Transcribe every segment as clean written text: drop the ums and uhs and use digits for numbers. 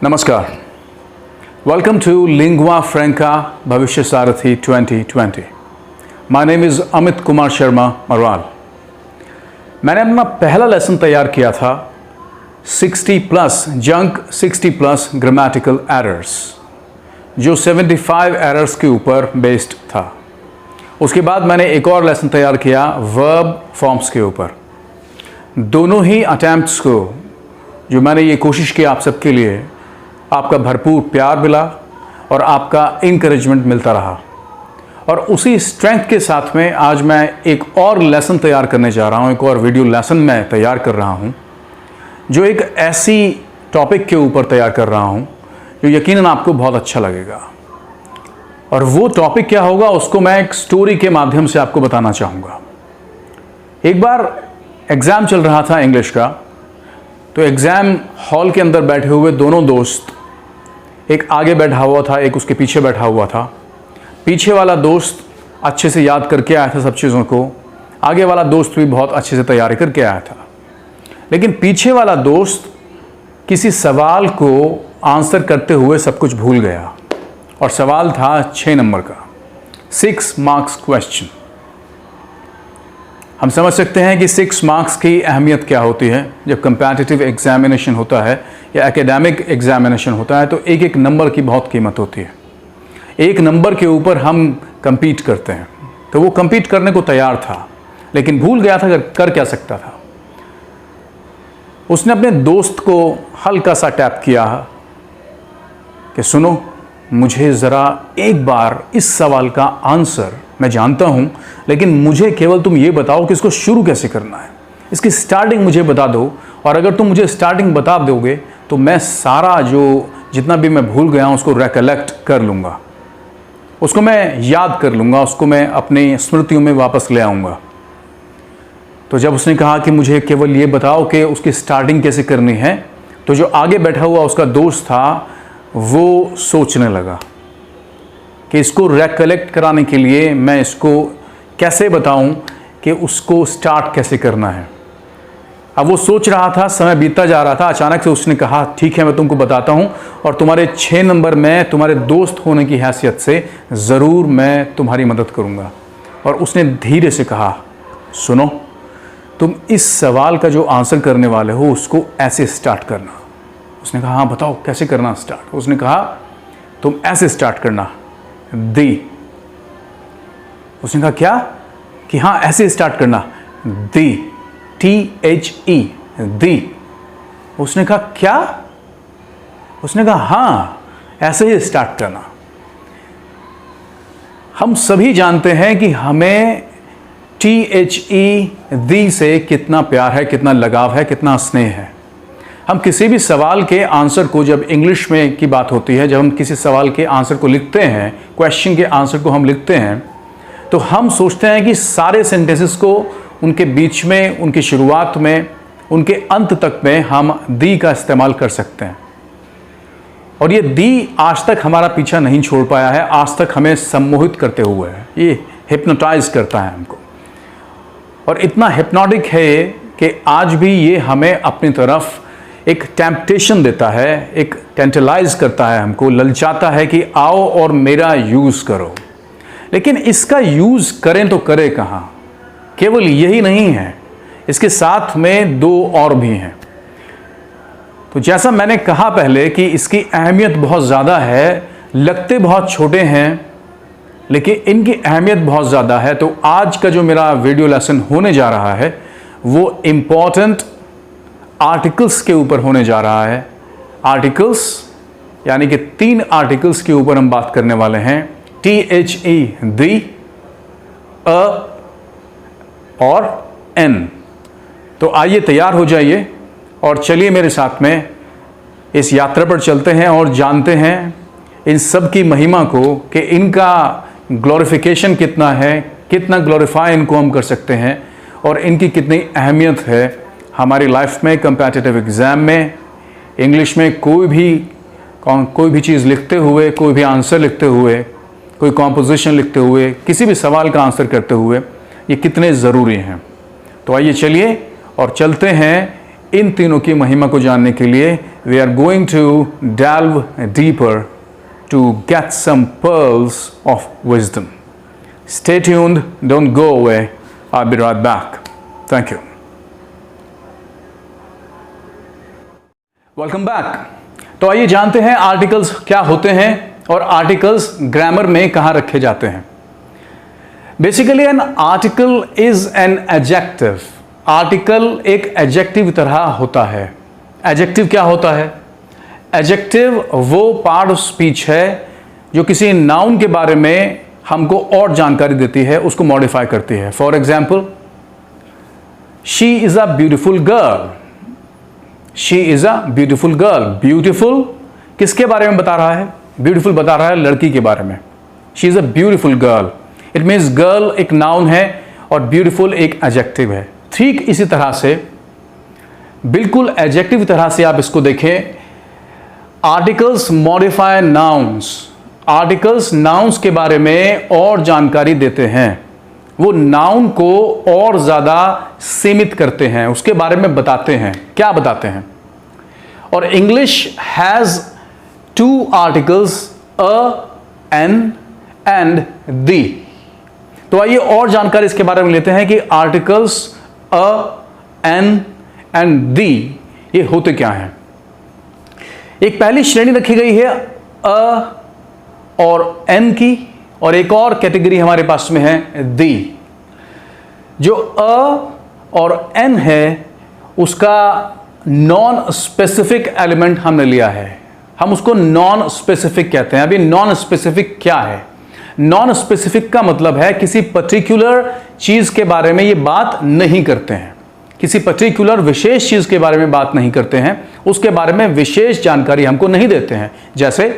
नमस्कार, welcome to lingua फ्रैंका Bhavishya Sarathi 2020। My name is Amit Kumar Sharma Marwal. मैंने अपना पहला लेसन तैयार किया था 60 प्लस ग्रामेटिकल एरर्स, जो 75 एरर्स के ऊपर बेस्ड था। उसके बाद मैंने एक और लेसन तैयार किया वर्ब फॉर्म्स के ऊपर। दोनों ही अटैम्प्ट्स को जो मैंने ये कोशिश की आप सबके लिए, आपका भरपूर प्यार मिला और आपका इनकरेजमेंट मिलता रहा। और उसी स्ट्रेंथ के साथ में आज मैं एक और लेसन तैयार करने जा रहा हूँ, एक और वीडियो लेसन मैं तैयार कर रहा हूँ, जो एक ऐसी टॉपिक के ऊपर तैयार कर रहा हूँ जो यकीनन आपको बहुत अच्छा लगेगा। और वो टॉपिक क्या होगा उसको मैं एक स्टोरी के माध्यम से आपको बताना चाहूँगा। एक बार एग्ज़ाम चल रहा था इंग्लिश का, तो एग्ज़ाम हॉल के अंदर बैठे हुए दोनों दोस्त, एक आगे बैठा हुआ था, एक उसके पीछे बैठा हुआ था। पीछे वाला दोस्त अच्छे से याद करके आया था सब चीज़ों को, आगे वाला दोस्त भी बहुत अच्छे से तैयारी करके आया था। लेकिन पीछे वाला दोस्त किसी सवाल को आंसर करते हुए सब कुछ भूल गया, और सवाल था 6 नंबर का, 6 मार्क्स क्वेश्चन। हम समझ सकते हैं कि 6 मार्क्स की अहमियत क्या होती है। जब कंपैटिटिव एग्जामिनेशन होता है या एकेडमिक एग्जामिनेशन होता है तो एक एक नंबर की बहुत कीमत होती है। एक नंबर के ऊपर हम compete करते हैं। तो वो compete करने को तैयार था, लेकिन भूल गया था कर क्या सकता था। उसने अपने दोस्त को हल्का सा टैप किया कि सुनो, मुझे ज़रा एक बार इस सवाल का आंसर मैं जानता हूँ, लेकिन मुझे केवल तुम ये बताओ कि इसको शुरू कैसे करना है, इसकी स्टार्टिंग मुझे बता दो। और अगर तुम मुझे स्टार्टिंग बता दोगे तो मैं सारा जितना भी मैं भूल गया हूँ उसको रिकलेक्ट कर लूँगा, उसको मैं याद कर लूँगा, उसको मैं अपनी स्मृतियों में वापस ले आऊँगा। तो जब उसने कहा कि मुझे केवल ये बताओ कि उसकी स्टार्टिंग कैसे करनी है, तो जो आगे बैठा हुआ उसका दोस्त था वो सोचने लगा कि इसको रिकलेक्ट कराने के लिए मैं इसको कैसे बताऊं कि उसको स्टार्ट कैसे करना है। अब वो सोच रहा था, समय बीतता जा रहा था। अचानक से उसने कहा ठीक है, मैं तुमको बताता हूं, और तुम्हारे 6 नंबर में तुम्हारे दोस्त होने की हैसियत से ज़रूर मैं तुम्हारी मदद करूंगा। और उसने धीरे से कहा सुनो, तुम इस सवाल का जो आंसर करने वाले हो उसको ऐसे स्टार्ट करना। उसने कहा हाँ बताओ कैसे करना स्टार्ट। उसने कहा तुम ऐसे स्टार्ट करना, दी। उसने कहा क्या? कि हाँ ऐसे स्टार्ट करना, दी, THE, दी। उसने कहा क्या? उसने कहा हाँ ऐसे ही स्टार्ट करना। हम सभी जानते हैं कि हमें THE, दी से कितना प्यार है, कितना लगाव है, कितना स्नेह है। हम किसी भी सवाल के आंसर को, जब इंग्लिश में की बात होती है, जब हम किसी सवाल के आंसर को लिखते हैं, क्वेश्चन के आंसर को हम लिखते हैं, तो हम सोचते हैं कि सारे सेंटेंसेस को उनके बीच में, उनकी शुरुआत में, उनके अंत तक में हम दी का इस्तेमाल कर सकते हैं। और ये दी आज तक हमारा पीछा नहीं छोड़ पाया है, आज तक हमें सम्मोहित करते हुए है, ये हिप्नोटाइज करता है हमको। और इतना हिप्नोटिक है कि आज भी ये हमें अपनी तरफ एक टेम्पटेशन देता है, एक टेंटलाइज करता है, हमको ललचाता है कि आओ और मेरा यूज़ करो। लेकिन इसका यूज़ करें तो करें कहाँ? केवल यही नहीं है, इसके साथ में 2 और भी हैं। तो जैसा मैंने कहा पहले कि इसकी अहमियत बहुत ज़्यादा है, लगते बहुत छोटे हैं लेकिन इनकी अहमियत बहुत ज़्यादा है। तो आज का जो मेरा वीडियो लेसन होने जा रहा है वो इम्पॉर्टेंट आर्टिकल्स के ऊपर होने जा रहा है। आर्टिकल्स यानी कि 3 आर्टिकल्स के ऊपर हम बात करने वाले हैं, THE, दी, अ और N। तो आइए तैयार हो जाइए और चलिए मेरे साथ में इस यात्रा पर चलते हैं और जानते हैं इन सब की महिमा को, कि इनका ग्लोरिफिकेशन कितना है, कितना ग्लोरीफाई इनको हम कर सकते हैं, और इनकी कितनी अहमियत है हमारी लाइफ में, कंपैटिटिव एग्ज़ाम में, इंग्लिश में कोई भी चीज़ लिखते हुए, कोई भी आंसर लिखते हुए, कोई कॉम्पोजिशन लिखते हुए, किसी भी सवाल का आंसर करते हुए, ये कितने ज़रूरी हैं। तो आइए चलिए और चलते हैं इन तीनों की महिमा को जानने के लिए we are going to delve deeper to get some pearls of wisdom. Stay tuned, don't go away. I'll be right back. Thank you. Welcome back. तो आइए जानते हैं आर्टिकल्स क्या होते हैं और आर्टिकल्स ग्रामर में कहाँ रखे जाते हैं। Basically an article is an adjective. Article एक एडजेक्टिव तरह होता है। एडजेक्टिव क्या होता है? एडजेक्टिव वो पार्ट ऑफ स्पीच है जो किसी नाउन के बारे में हमको और जानकारी देती है, उसको मॉडिफाई करती है। For example, she is a beautiful girl. She is a beautiful girl. Beautiful किसके बारे में बता रहा है? ब्यूटिफुल बता रहा है लड़की के बारे में। She is a beautiful girl. It means girl एक नाउन है और ब्यूटिफुल एक एडजेक्टिव है। ठीक इसी तरह से, बिल्कुल एडजेक्टिव तरह से आप इसको देखें, articles modify nouns. Articles nouns के बारे में और जानकारी देते हैं, वो नाउन को और ज्यादा सीमित करते हैं, उसके बारे में बताते हैं। क्या बताते हैं? और English has two articles, a, an and the. तो आइए और जानकारी इसके बारे में लेते हैं कि articles a, an and the ये होते क्या हैं। एक पहली श्रेणी रखी गई है अ और एन की, और एक और कैटेगरी हमारे पास में है दी। जो अ और एन है उसका नॉन स्पेसिफिक एलिमेंट हमने लिया है, हम उसको नॉन स्पेसिफिक कहते हैं। अभी नॉन स्पेसिफिक क्या है? नॉन स्पेसिफिक का मतलब है किसी पर्टिकुलर चीज के बारे में ये बात नहीं करते हैं, किसी पर्टिकुलर विशेष चीज के बारे में बात नहीं करते हैं, उसके बारे में विशेष जानकारी हमको नहीं देते हैं। जैसे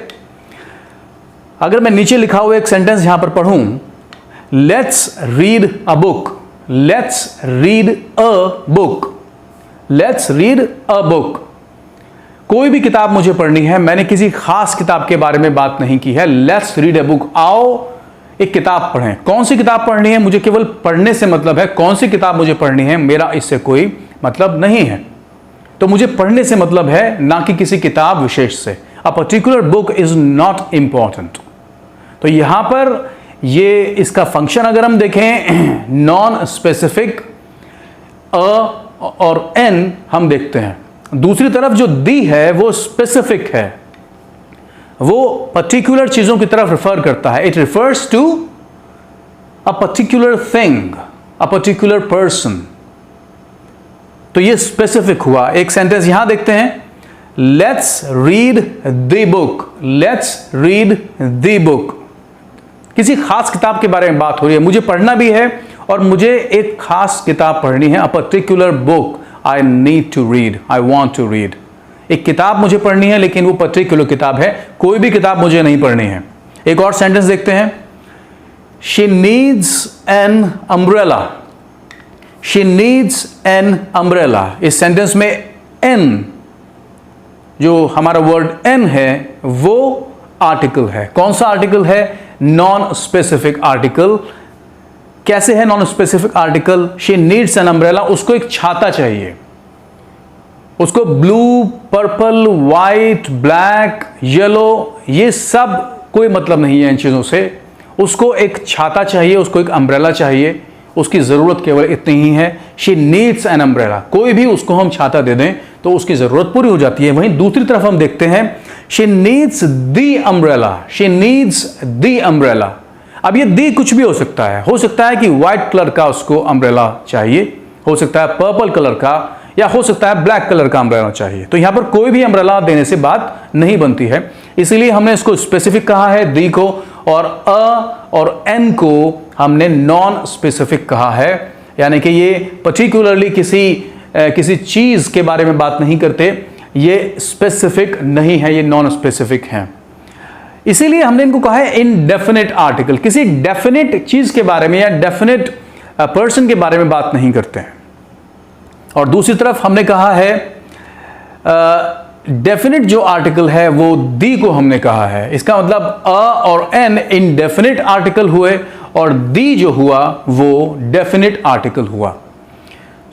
अगर मैं नीचे लिखा हुआ एक सेंटेंस यहां पर पढ़ूं, let's read a book. Let's read a book. Let's read a book. कोई भी किताब मुझे पढ़नी है, मैंने किसी खास किताब के बारे में बात नहीं की है। Let's read a book. आओ एक किताब पढ़ें। कौन सी किताब पढ़नी है? मुझे केवल पढ़ने से मतलब है। कौन सी किताब मुझे पढ़नी है, मेरा इससे कोई मतलब नहीं है। तो मुझे पढ़ने से मतलब है, ना कि किसी किताब विशेष से। अ particular book is not important. तो यहां पर ये इसका फंक्शन अगर हम देखें, नॉन स्पेसिफिक अ और एन हम देखते हैं। दूसरी तरफ जो दी है वो स्पेसिफिक है, वो पर्टिकुलर चीजों की तरफ रेफर करता है। It refers to a particular thing, a particular person. तो ये स्पेसिफिक हुआ। एक सेंटेंस यहां देखते हैं, let's read the book. Let's read the book. किसी खास किताब के बारे में बात हो रही है, मुझे पढ़ना भी है और मुझे एक खास किताब पढ़नी है। A particular book I need to read, I want to read. एक किताब मुझे पढ़नी है, लेकिन वो पर्टिकुलर किताब है, कोई भी किताब मुझे नहीं पढ़नी है। एक और सेंटेंस देखते हैं, she needs an umbrella. She needs an umbrella. इस सेंटेंस में एन, जो हमारा वर्ड एन है, वो आर्टिकल है। कौन सा आर्टिकल है? Non specific article. कैसे है non specific article? She needs an umbrella. उसको एक छाता चाहिए, उसको blue, purple, white, black, yellow, ये सब कोई मतलब नहीं है इन चीजों से। उसको एक छाता चाहिए, उसको एक अम्ब्रेला चाहिए, उसकी जरूरत केवल इतनी ही है। She needs an umbrella. कोई भी उसको हम छाता दे दें तो उसकी जरूरत पूरी हो जाती है। वहीं दूसरी तरफ हम देखते हैं, she needs the umbrella. She needs the umbrella. अब ये दी कुछ भी हो सकता है। हो सकता है कि व्हाइट कलर का उसको अम्ब्रेला चाहिए, हो सकता है पर्पल कलर का, या हो सकता है ब्लैक कलर का अम्ब्रेला चाहिए। तो यहां पर कोई भी अम्ब्रेला देने से बात नहीं बनती है, इसीलिए हमने इसको स्पेसिफिक कहा है दी को, और अ और एन को हमने नॉन स्पेसिफिक कहा है। यानी कि ये पर्टिकुलरली किसी चीज के बारे में बात नहीं करते, ये स्पेसिफिक नहीं है, ये नॉन स्पेसिफिक हैं। इसीलिए हमने इनको कहा है इनडेफिनेट आर्टिकल। किसी डेफिनेट चीज के बारे में या डेफिनेट पर्सन के बारे में बात नहीं करते हैं। और दूसरी तरफ हमने कहा है डेफिनेट जो आर्टिकल है वो दी को हमने कहा है। इसका मतलब अ और एन इनडेफिनेट आर्टिकल हुए और दी जो हुआ वो डेफिनेट आर्टिकल हुआ।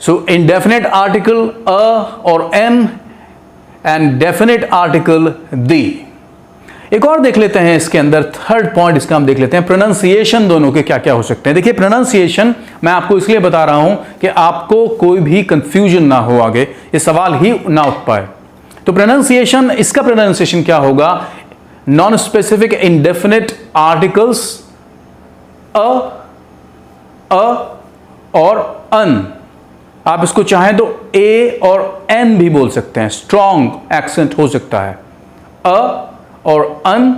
सो इंडेफिनेट आर्टिकल अ और एन एंड डेफिनेट आर्टिकल दी। एक और देख लेते हैं इसके अंदर, थर्ड पॉइंट इसका हम देख लेते हैं, प्रोनाउंसिएशन दोनों के क्या क्या हो सकते हैं। देखिए प्रोनाउंसिएशन मैं आपको इसलिए बता रहा हूं कि आपको कोई भी कंफ्यूजन ना हो, आगे ये सवाल ही ना उठ पाए। तो प्रोनाउंसिएशन, इसका प्रोनाउंसिएशन क्या होगा, नॉन स्पेसिफिक इंडेफिनिट आर्टिकल्स अ और अन। आप इसको चाहें तो ए और एन भी बोल सकते हैं, स्ट्रॉन्ग एक्सेंट हो सकता है, अ और अन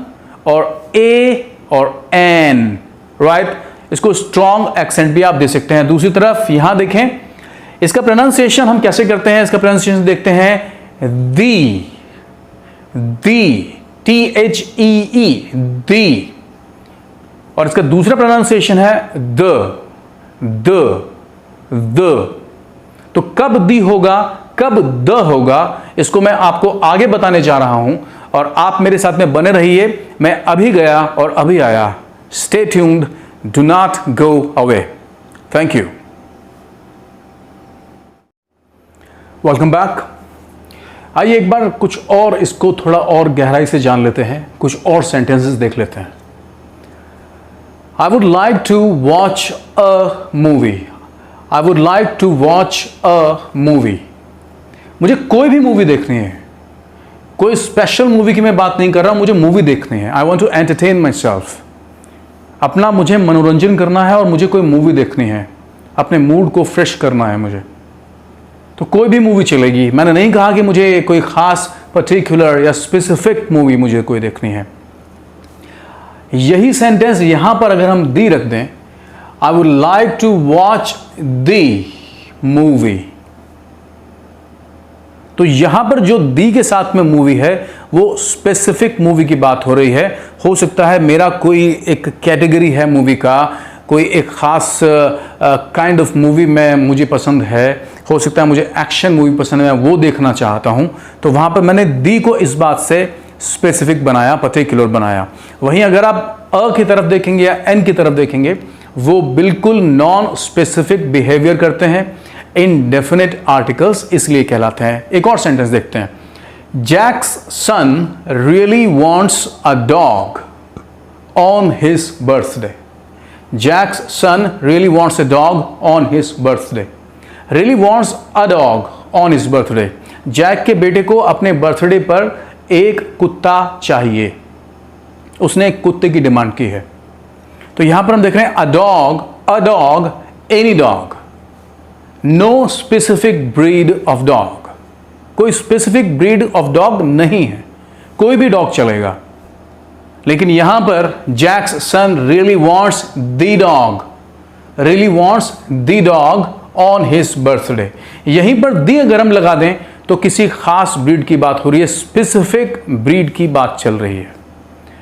और ए और एन, राइट। इसको स्ट्रॉन्ग एक्सेंट भी आप दे सकते हैं। दूसरी तरफ यहां देखें, इसका प्रोनाउंसिएशन हम कैसे करते हैं, इसका प्रोनाउंसिएशन देखते हैं, दी, THEE, दी। और इसका दूसरा प्रोनाउंसिएशन है द। तो कब दी होगा, कब द होगा, इसको मैं आपको आगे बताने जा रहा हूं और आप मेरे साथ में बने रहिए। मैं अभी गया और अभी आया। Stay tuned, do not go away. Thank you. Welcome back. आइए एक बार कुछ और इसको थोड़ा और गहराई से जान लेते हैं, कुछ और सेंटेंसेस देख लेते हैं। I would like to watch a movie. I would like to watch a movie. मुझे कोई भी मूवी देखनी है, कोई स्पेशल मूवी की मैं बात नहीं कर रहा हूं, मुझे मूवी देखनी है। I want to entertain myself, अपना मुझे मनोरंजन करना है और मुझे कोई मूवी देखनी है, अपने मूड को फ्रेश करना है मुझे, तो कोई भी मूवी चलेगी। मैंने नहीं कहा कि मुझे कोई खास पर्टिकुलर या स्पेसिफिक मूवी मुझे कोई देखनी है। यही सेंटेंस यहां पर अगर हम दी रख दें, I would like to watch the movie, तो यहां पर जो दी के साथ में मूवी है वो स्पेसिफिक मूवी की बात हो रही है। हो सकता है मेरा कोई एक कैटेगरी है मूवी का, कोई एक खास काइंड ऑफ मूवी में मुझे पसंद है, हो सकता है मुझे एक्शन मूवी पसंद है, मैं वो देखना चाहता हूं, तो वहां पर मैंने दी को इस बात से स्पेसिफिक बनाया, पर्टिकुलर बनाया। वहीं अगर आप अ की तरफ देखेंगे या एन की तरफ देखेंगे, वो बिल्कुल नॉन स्पेसिफिक बिहेवियर करते हैं, इनडेफिनेट आर्टिकल्स इसलिए कहलाते हैं। एक और सेंटेंस देखते हैं, Jack's son really wants a dog on his birthday. Jack's son really wants a dog on his birthday. Really wants a dog on his birthday. Jack के बेटे को अपने बर्थडे पर एक कुत्ता चाहिए, उसने एक कुत्ते की डिमांड की है। तो यहां पर हम देख रहे हैं a dog, any dog, no specific breed of dog. कोई स्पेसिफिक ब्रीड ऑफ डॉग नहीं है, कोई भी डॉग चलेगा। लेकिन यहां पर Jack's son really wants the dog, really wants the dog on his birthday. यहीं पर दी अगर हम लगा दें तो किसी खास ब्रीड की बात हो रही है, स्पेसिफिक ब्रीड की बात चल रही है।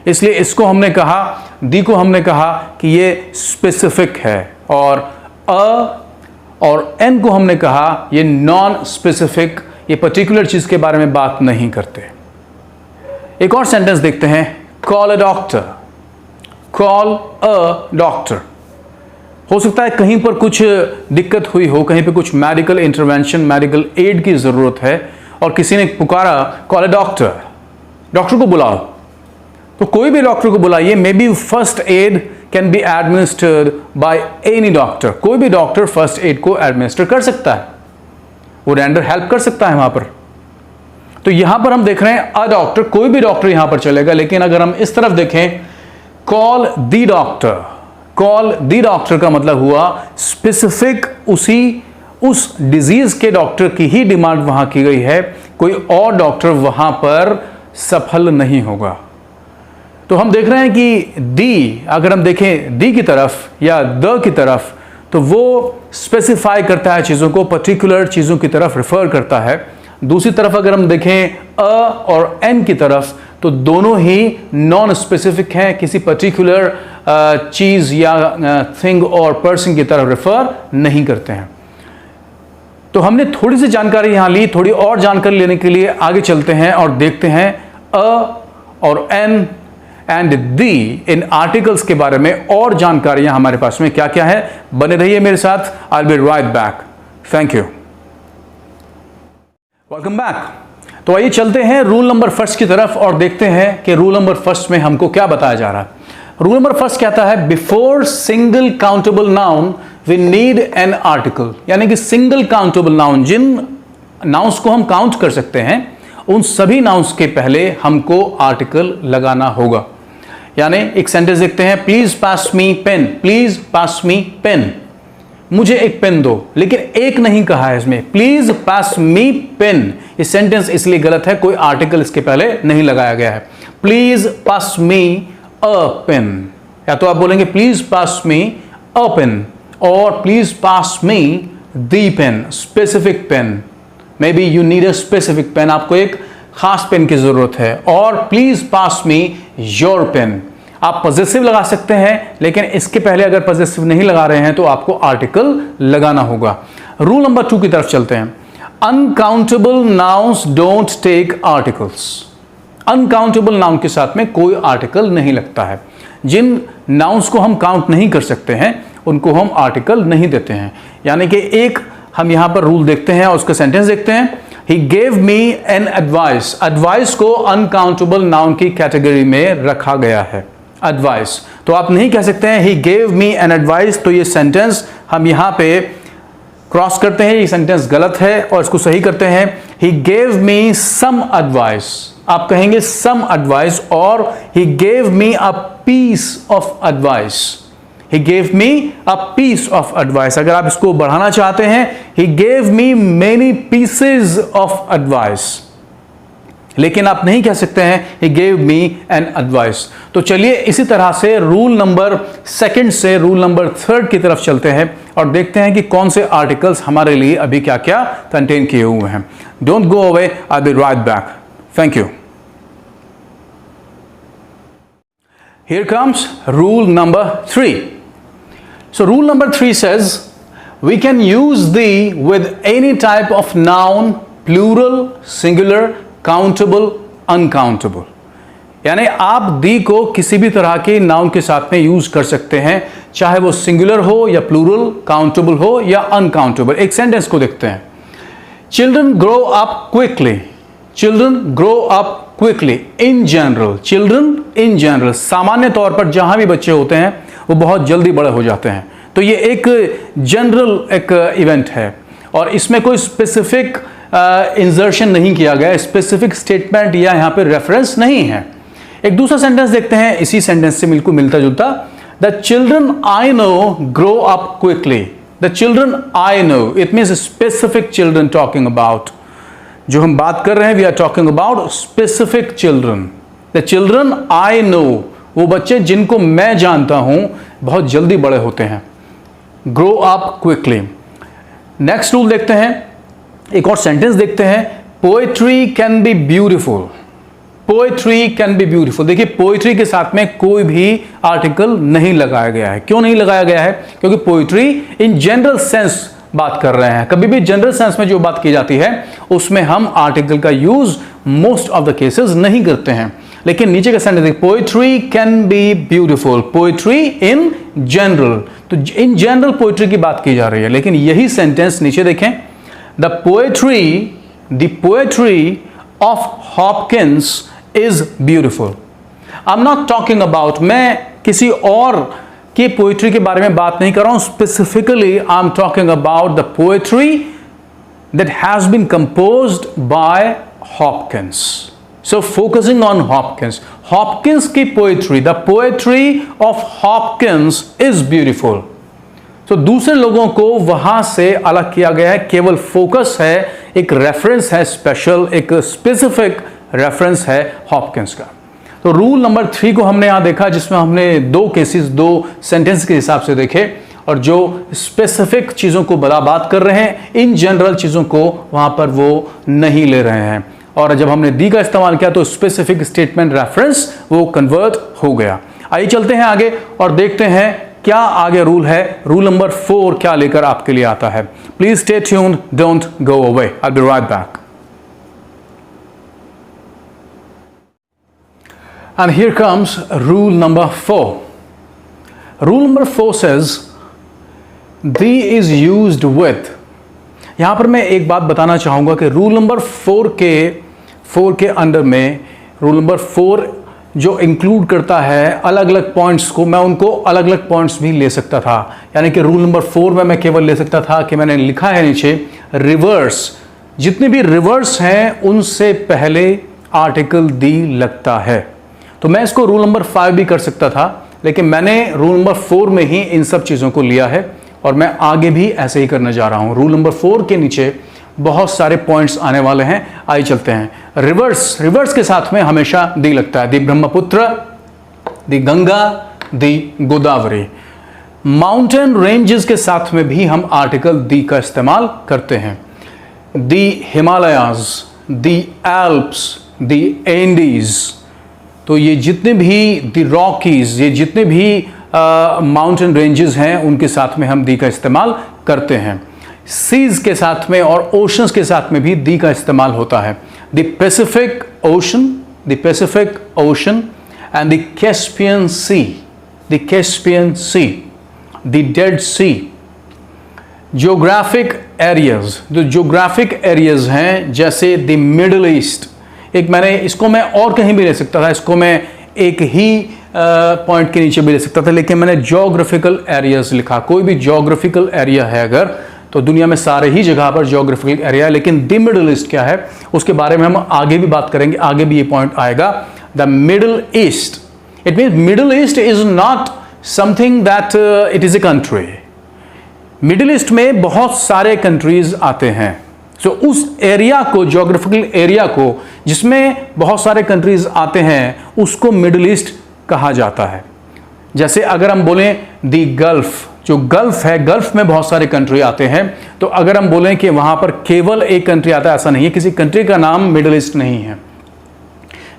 इसलिए इसको हमने कहा, दी को हमने कहा कि ये स्पेसिफिक है, और अ और एन को हमने कहा ये नॉन स्पेसिफिक, ये पर्टिकुलर चीज के बारे में बात नहीं करते। एक और सेंटेंस देखते हैं, call a doctor. Call a doctor. हो सकता है कहीं पर कुछ दिक्कत हुई हो, कहीं पर कुछ मेडिकल इंटरवेंशन, मेडिकल एड की जरूरत है और किसी ने पुकारा कॉल अ डॉक्टर, डॉक्टर को बुलाओ। तो कोई भी डॉक्टर को बुलाइए, may be first aid can be administered by any doctor. कोई भी डॉक्टर फर्स्ट एड को एडमिनिस्टर कर सकता है, वो रेंडर हेल्प कर सकता है वहां पर। तो यहां पर हम देख रहे हैं अ डॉक्टर, कोई भी डॉक्टर यहां पर चलेगा। लेकिन अगर हम इस तरफ देखें, call the doctor, call the doctor का मतलब हुआ स्पेसिफिक उस डिजीज के डॉक्टर की ही डिमांड वहां की गई है, कोई और डॉक्टर वहां पर सफल नहीं होगा। तो हम देख रहे हैं कि दी, अगर हम देखें दी की तरफ या द की तरफ, तो वो स्पेसिफाई करता है चीज़ों को, पर्टिकुलर चीज़ों की तरफ रेफर करता है। दूसरी तरफ अगर हम देखें अ और एन की तरफ, तो दोनों ही नॉन स्पेसिफिक हैं, किसी पर्टिकुलर चीज़ या थिंग और पर्सन की तरफ रेफर नहीं करते हैं। तो हमने थोड़ी सी जानकारी यहाँ ली, थोड़ी और जानकारी लेने के लिए आगे चलते हैं और देखते हैं अ और एन एंड दी इन आर्टिकल्स के बारे में और जानकारियां हमारे पास में क्या क्या है। बने रहिए मेरे साथ, I will be right back. Thank you. Welcome back. तो आइए चलते हैं रूल नंबर फर्स्ट की तरफ और देखते हैं कि रूल नंबर फर्स्ट में हमको क्या बताया जा रहा है। रूल नंबर फर्स्ट कहता है before single countable noun we need an article, यानी कि सिंगल काउंटेबल नाउन, जिन नाउन्स को हम काउंट कर सकते हैं उन सभी नाउन्स के पहले हमको आर्टिकल लगाना होगा। यानी एक सेंटेंस देखते हैं, please pass me pen, please pass me pen, मुझे एक पेन दो, लेकिन एक नहीं कहा है इसमें, प्लीज पास मी पेन। इस सेंटेंस इसलिए गलत है, कोई आर्टिकल इसके पहले नहीं लगाया गया है। Please pass me a pen, या तो आप बोलेंगे please pass me a pen और please pass me the pen, specific pen. Maybe you need a specific pen, आपको एक खास पेन की जरूरत है। और please pass me your pen, आप पॉजिटिव लगा सकते हैं, लेकिन इसके पहले अगर पॉजिटिव नहीं लगा रहे हैं तो आपको आर्टिकल लगाना होगा। रूल नंबर 2 की तरफ चलते हैं। Uncountable nouns don't take articles, uncountable noun के साथ में कोई आर्टिकल नहीं लगता है। जिन नाउन्स को हम काउंट नहीं कर सकते हैं उनको हम आर्टिकल नहीं देते हैं। यानी कि एक हम यहां पर रूल देखते हैं और उसका सेंटेंस देखते हैं, he gave me an advice. Advice को अनकाउंटेबल नाउन की कैटेगरी में रखा गया है। एडवाइस तो आप नहीं कह सकते हैं he gave me an advice, तो ये सेंटेंस हम यहां पे क्रॉस करते हैं, ये सेंटेंस गलत है और इसको सही करते हैं, he gave me some advice. आप कहेंगे सम एडवाइस और he gave me a piece of advice, he gave me a piece of advice. अगर आप इसको बढ़ाना चाहते हैं, he gave me many pieces of advice, लेकिन आप नहीं कह सकते हैं he gave me an advice। तो चलिए इसी तरह से रूल नंबर 2 से रूल नंबर 3 की तरफ चलते हैं और देखते हैं कि कौन से आर्टिकल्स हमारे लिए अभी क्या क्या कंटेन किए हुए हैं। Don't go away, I will be right back. Thank you. Here comes rule number 3। So rule number 3 says we can use the with any type of noun, plural, singular, countable, uncountable. यानी आप दी को किसी भी तरह के noun के साथ में यूज कर सकते हैं, चाहे वो सिंगुलर हो या प्लूरल, काउंटेबल हो या अनकाउंटेबल। एक सेंटेंस को देखते हैं, children grow up quickly, children grow up quickly in general, children in general, सामान्य तौर पर जहां भी बच्चे होते हैं वो बहुत जल्दी बड़े हो जाते हैं। तो ये एक जनरल एक इवेंट है और इसमें कोई स्पेसिफिक इंसर्शन नहीं किया गया, स्पेसिफिक स्टेटमेंट या यहां पे रेफरेंस नहीं है। एक दूसरा सेंटेंस देखते हैं इसी सेंटेंस से बिल्कुल मिलता जुलता, the children I know grow up quickly, the children I know, it means specific children talking about, जो हम बात कर रहे हैं we are talking about specific children. The children I know, वो बच्चे जिनको मैं जानता हूं बहुत जल्दी बड़े होते हैं। Grow up quickly. Next rule देखते हैं, एक और सेंटेंस देखते हैं, poetry can be beautiful, poetry can be beautiful. देखिए पोएट्री के साथ में कोई भी आर्टिकल नहीं लगाया गया है। क्यों नहीं लगाया गया है? क्योंकि पोएट्री इन जनरल सेंस बात कर रहे हैं। कभी भी जनरल सेंस में जो बात की जाती है उसमें हम आर्टिकल का use most of the cases नहीं करते हैं। लेकिन नीचे का सेंटेंस देखिए, poetry can be beautiful, poetry in general, तो इन जनरल पोएट्री की बात की जा रही है। लेकिन यही सेंटेंस नीचे देखें, the poetry of Hopkins is beautiful। I'm not talking about, मैं किसी और की पोएट्री के बारे में बात नहीं कर रहा हूं, specifically I'm talking about the poetry that has been composed by Hopkins। So focusing on Hopkins, Hopkins की poetry, the poetry of Hopkins is beautiful। तो दूसरे लोगों को वहां से अलग किया गया है, केवल फोकस है, एक रेफरेंस है स्पेशल, एक स्पेसिफिक रेफरेंस है हॉपकिंस का। तो रूल नंबर 3 को हमने यहां देखा, जिसमें हमने 2 केसेस 2 सेंटेंस के हिसाब से देखे और जो स्पेसिफिक चीज़ों को बात कर रहे हैं, इन जनरल चीज़ों को वहां पर वो नहीं ले रहे हैं। और जब हमने दी का इस्तेमाल किया तो स्पेसिफिक स्टेटमेंट रेफरेंस वो कन्वर्ट हो गया। आइए चलते हैं आगे और देखते हैं क्या आगे रूल है। रूल नंबर 4 क्या लेकर आपके लिए आता है। Please stay tuned, don't go away, I will be right back. And here comes rule number 4. Rule number 4 says the is used with, यहाँ पर मैं एक बात बताना चाहूँगा कि रूल नंबर 4 के अंडर में रूल नंबर 4 जो इंक्लूड करता है अलग अलग पॉइंट्स को, मैं उनको अलग अलग पॉइंट्स भी ले सकता था। यानी कि रूल नंबर 4 में मैं केवल ले सकता था कि मैंने लिखा है नीचे रिवर्स, जितने भी रिवर्स हैं उनसे पहले आर्टिकल दी लगता है। तो मैं इसको रूल नंबर 5 भी कर सकता था, लेकिन मैंने रूल नंबर 4 में ही इन सब चीज़ों को लिया है और मैं आगे भी ऐसे ही करने जा रहा हूँ। रूल नंबर 4 के नीचे बहुत सारे पॉइंट्स आने वाले हैं, आइए चलते हैं। रिवर्स के साथ में हमेशा दी लगता है, दी ब्रह्मपुत्र, दी गंगा, दी गोदावरी। माउंटेन रेंजेस के साथ में भी हम आर्टिकल दी का इस्तेमाल करते हैं। दी हिमालयाज, दी एल्प्स, दी एंडीज, तो ये जितने भी दी रॉकीज, ये जितने भी माउंटेन रेंजेस हैं उनके साथ में हम दी का इस्तेमाल करते हैं। सीज के साथ में और ओशंस के साथ में भी दी का इस्तेमाल होता है। The Pacific Ocean and the Caspian Sea, the Dead Sea. Geographic areas, जो ज्योग्राफिक एरियाज हैं जैसे द मिडल ईस्ट, एक मैंने इसको मैं और कहीं भी ले सकता था, इसको मैं एक ही पॉइंट के नीचे भी ले सकता था, लेकिन मैंने ज्योग्राफिकल एरियाज लिखा। कोई भी ज्योग्राफिकल एरिया है अगर, तो दुनिया में सारे ही जगह पर ज्योग्राफिकल एरिया है, लेकिन द मिडल ईस्ट क्या है उसके बारे में हम आगे भी बात करेंगे, आगे भी ये पॉइंट आएगा। The middle east, it means middle east is not something that it is a country. Middle east में बहुत सारे कंट्रीज आते हैं, सो उस एरिया को, ज्योग्राफिकल एरिया को जिसमें बहुत सारे कंट्रीज आते हैं, उसको मिडल ईस्ट कहा जाता है। जैसे अगर हम बोलें दी गल्फ, जो गल्फ है, गल्फ में बहुत सारे कंट्री आते हैं, तो अगर हम बोलें कि वहां पर केवल एक कंट्री आता है, ऐसा नहीं है, किसी कंट्री का नाम मिडल ईस्ट नहीं है।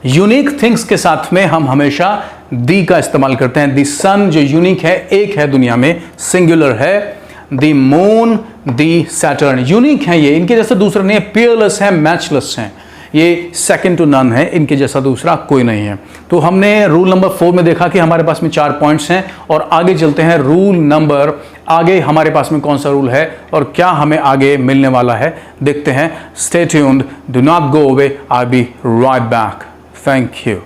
यूनिक थिंग्स के साथ में हम हमेशा दी का इस्तेमाल करते हैं। दी सन जो यूनिक है, एक है दुनिया में, सिंगुलर है। दी मून, दी सैटर्न, यूनिक है ये, इनके जैसा दूसरा नहीं है, पियरलेस है, मैचलेस है, ये सेकंड टू नन है, इनके जैसा दूसरा कोई नहीं है। तो हमने रूल नंबर 4 में देखा कि हमारे पास में 4 पॉइंट्स हैं, और आगे चलते हैं रूल नंबर, आगे हमारे पास में कौन सा रूल है और क्या हमें आगे मिलने वाला है, देखते हैं। Stay tuned, do not go away, I be right back. Thank you.